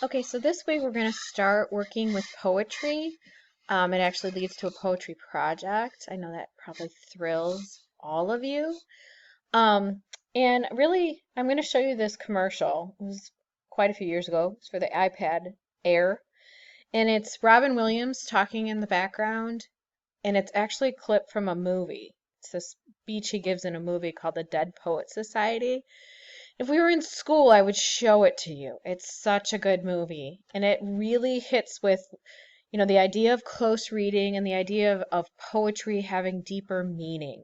Okay, so this week we're going to start working with poetry. It actually leads to a poetry project. I know that probably thrills all of you. Um, and really, I'm going to show you this commercial. It was quite a few years ago. It's for the iPad Air. And it's Robin Williams talking in the background. And it's actually a clip from a movie. It's a speech he gives in a movie called The Dead Poet Society. If we were in school, I would show it to you. It's such a good movie. And it really hits with, the idea of close reading and the idea of poetry having deeper meaning.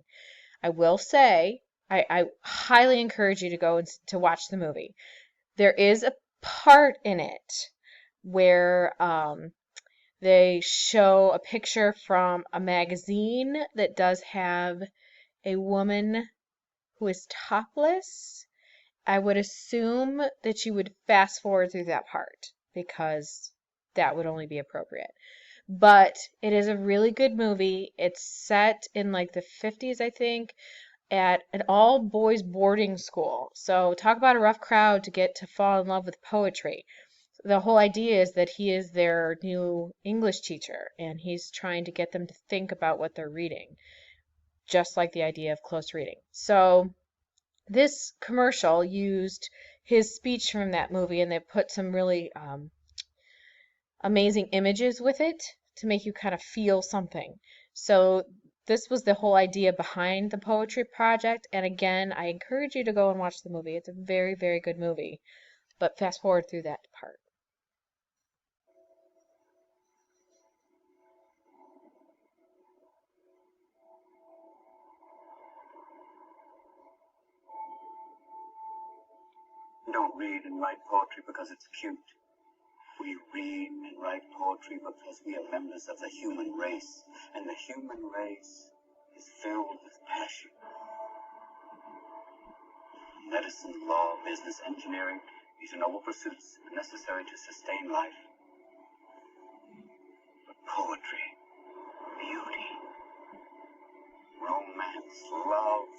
I will say, I highly encourage you to go and to watch the movie. There is a part in it where they show a picture from a magazine that does have a woman who is topless. I would assume that you would fast forward through that part because that would only be appropriate. But it is a really good movie. It's set in like the 50s, I think, at an all boys boarding school. So talk about a rough crowd to get to fall in love with poetry. The whole idea is that he is their new English teacher and he's trying to get them to think about what they're reading, just like the idea of close reading. So this commercial used his speech from that movie and they put some really amazing images with it to make you kind of feel something. So this was the whole idea behind the poetry project. And again, I encourage you to go and watch the movie. It's a very, very good movie. But fast forward through that part. We don't read and write poetry because it's cute. We read and write poetry because we are members of the human race, and the human race is filled with passion. Medicine, law, business, engineering, these are noble pursuits necessary to sustain life. But poetry, beauty, romance, love,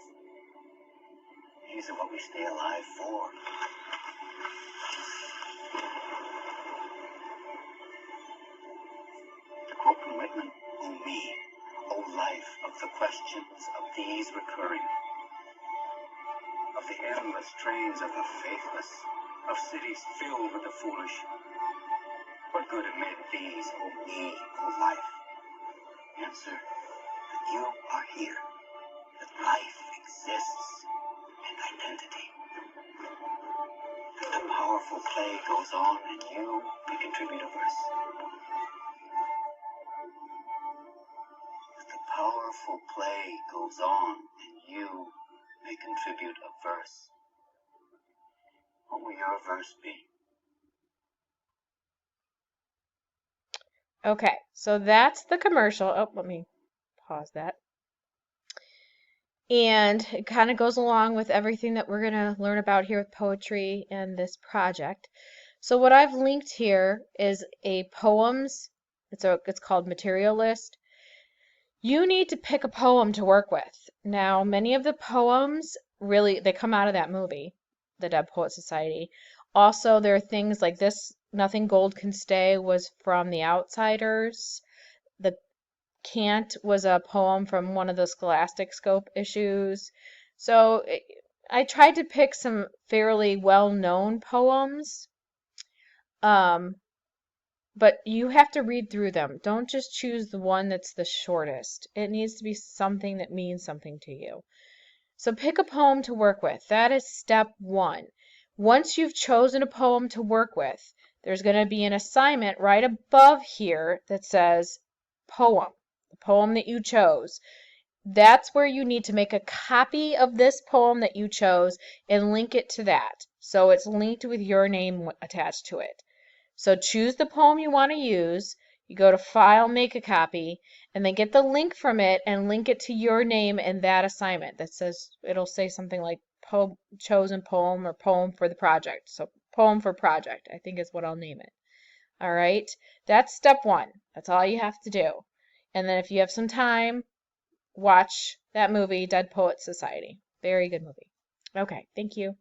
these are what we stay alive for. To quote from Whitman, "O me, O life of the questions of these recurring, of the endless trains of the faithless, of cities filled with the foolish. What good amid these, O me, O life? Answer that you are here, that life exists, and identity. That the powerful play goes on and you may contribute a verse. That the powerful play goes on and you may contribute a verse. What will your verse be?" Okay, so that's the commercial. Oh, let me pause that. And it kind of goes along with everything that we're going to learn about here with poetry and this project. So what I've linked here is a poems. It's called Material List. You need to pick a poem to work with. Now, many of the poems really they come out of that movie, The Dead Poet Society. Also, there are things like this, Nothing Gold Can Stay was from The Outsiders. The Cant was a poem from one of the Scholastic Scope issues. So I tried to pick some fairly well-known poems. But you have to read through them. Don't just choose the one that's the shortest. It needs to be something that means something to you. So pick a poem to work with. That is step one. Once you've chosen a poem to work with, there's going to be an assignment right above here that says poem, the poem that you chose. That's where you need to make a copy of this poem that you chose and link it to that. So it's linked with your name attached to it. So choose the poem you want to use. You go to File, Make a Copy, and then get the link from it and link it to your name and that assignment. That says, it'll say something like chosen poem or poem for the project. So poem for project, I think is what I'll name it. All right, that's step one. That's all you have to do. And then if you have some time, watch that movie, Dead Poet Society. Very good movie. Okay, thank you.